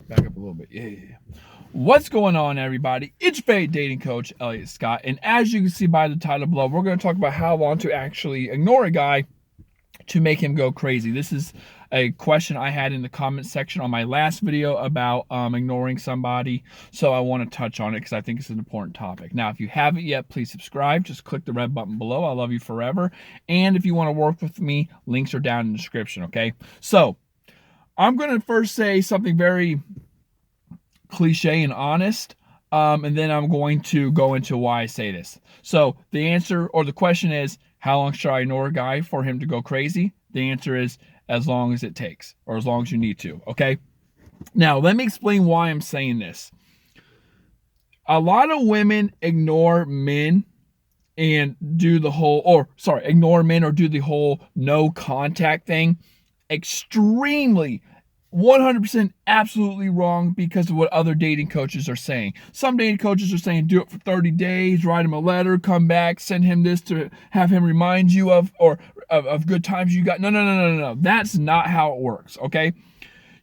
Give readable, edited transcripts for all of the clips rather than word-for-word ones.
Back up a little bit. Yeah. What's going on, everybody? It's Fate Dating Coach Elliot Scott, and as you can see by the title below, we're going to talk about how long to actually ignore a guy to make him go crazy. This is a question I had in the comment section on my last video about ignoring somebody, so I want to touch on it because I think it's an important topic. Now, if you haven't yet, please subscribe. Just click the red button below. I love you forever. And if you want to work with me, links are down in the description, okay? So, I'm going to first say something very cliche and honest, and then I'm going to go into why I say this. So the answer or the question is, how long should I ignore a guy for him to go crazy? The answer is as long as it takes, or as long as you need to, okay? Now, let me explain why I'm saying this. A lot of women ignore men and do the whole, ignore men or do the whole no contact thing extremely 100% absolutely wrong because of what other dating coaches are saying. Some dating coaches are saying do it for 30 days, write him a letter, come back, send him this to have him remind you of good times you got. No. That's not how it works, okay?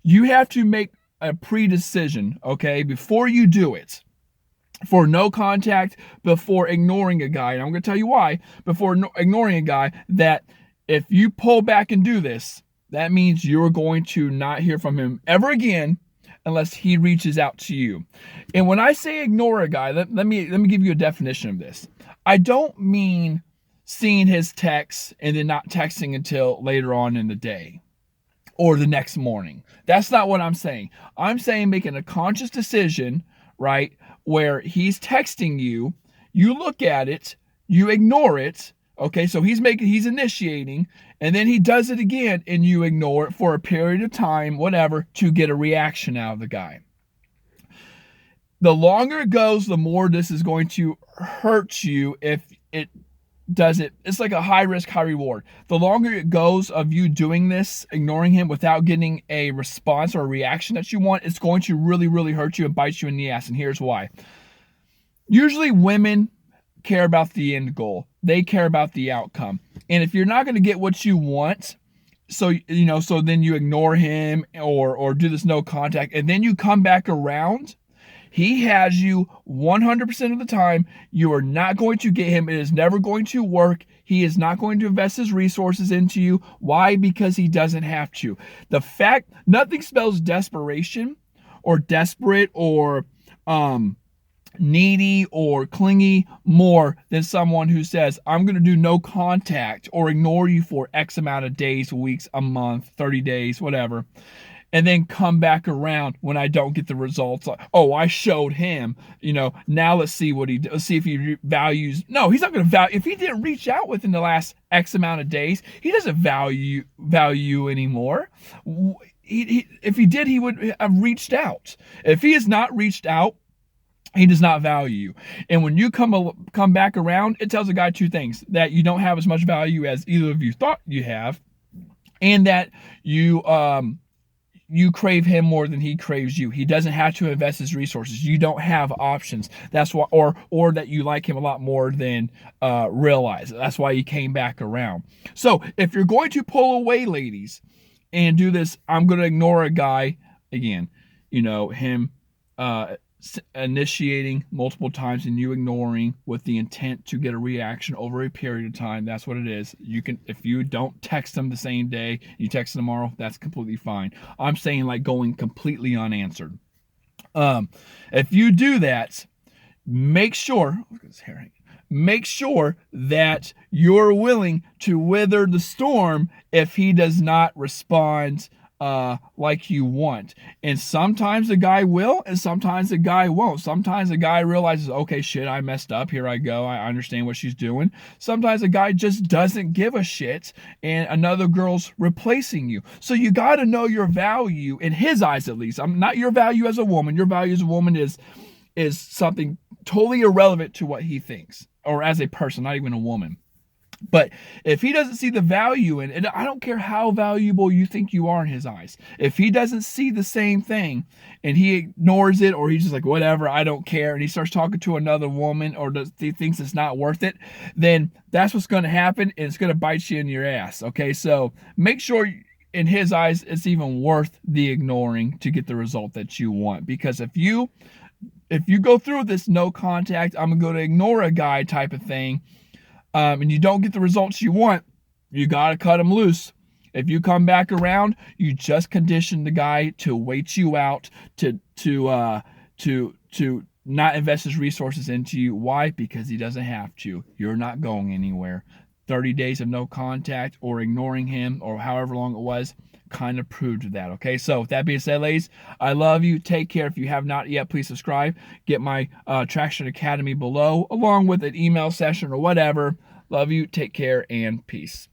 You have to make a pre-decision, okay, before you do it. For no contact, before ignoring a guy. And I'm going to tell you why. Before ignoring a guy, that if you pull back and do this, that means you're going to not hear from him ever again unless he reaches out to you. And when I say ignore a guy, let me give you a definition of this. I don't mean seeing his texts and then not texting until later on in the day or the next morning. That's not what I'm saying. I'm saying making a conscious decision, right, where he's texting you, you look at it, you ignore it. Okay, so he's initiating, and then he does it again, and you ignore it for a period of time, whatever, to get a reaction out of the guy. The longer it goes, the more this is going to hurt you if it does it. It's like a high risk, high reward. The longer it goes of you doing this, ignoring him without getting a response or a reaction that you want, it's going to really, really hurt you and bite you in the ass. And here's why. Usually women care about the end goal. They care about the outcome. And if you're not going to get what you want, so then you ignore him or do this no contact, and then you come back around, he has you 100% of the time. You are not going to get him. It is never going to work. He is not going to invest his resources into you. Why? Because he doesn't have to. The fact, nothing spells desperation or desperate or needy or clingy more than someone who says, I'm going to do no contact or ignore you for X amount of days, weeks, a month, 30 days, whatever, and then come back around when I don't get the results. Oh, I showed him, now let's see let's see if he values. No, he's not going to value. If he didn't reach out within the last X amount of days, he doesn't value you anymore. If he did, he would have reached out. If he has not reached out, he does not value you. And when you come back around, it tells a guy two things: that you don't have as much value as either of you thought you have, and that you crave him more than he craves you. He doesn't have to invest his resources. You don't have options. That's why, or that you like him a lot more than realize. That's why he came back around. So if you're going to pull away, ladies, and do this, I'm going to ignore a guy again. Him initiating multiple times and you ignoring with the intent to get a reaction over a period of time. That's what it is. You can, if you don't text them the same day, you text them tomorrow, that's completely fine. I'm saying like going completely unanswered. If you do that, make sure that you're willing to weather the storm if he does not respond like you want. And sometimes the guy will, and sometimes the guy won't. Sometimes the guy realizes, okay, shit, I messed up. Here I go. I understand what she's doing. Sometimes the guy just doesn't give a shit, and another girl's replacing you. So you got to know your value, in his eyes at least. I'm not your value as a woman. Your value as a woman is something totally irrelevant to what he thinks, or as a person, not even a woman. But if he doesn't see the value in it, I don't care how valuable you think you are in his eyes. If he doesn't see the same thing and he ignores it, or he's just like, whatever, I don't care, and he starts talking to another woman, or he thinks it's not worth it, then that's what's going to happen, and it's going to bite you in your ass. Okay, so make sure in his eyes, it's even worth the ignoring to get the result that you want. Because if you go through this no contact, I'm going to ignore a guy type of thing, and you don't get the results you want, you got to cut him loose. If you come back around, you just condition the guy to wait you out, to not invest his resources into you. Why? Because he doesn't have to. You're not going anywhere. 30 days of no contact or ignoring him or however long it was kind of proved that. Okay, so with that being said, ladies, I love you. Take care. If you have not yet, please subscribe. Get my Traction Academy below, along with an email session or whatever. Love you. Take care and peace.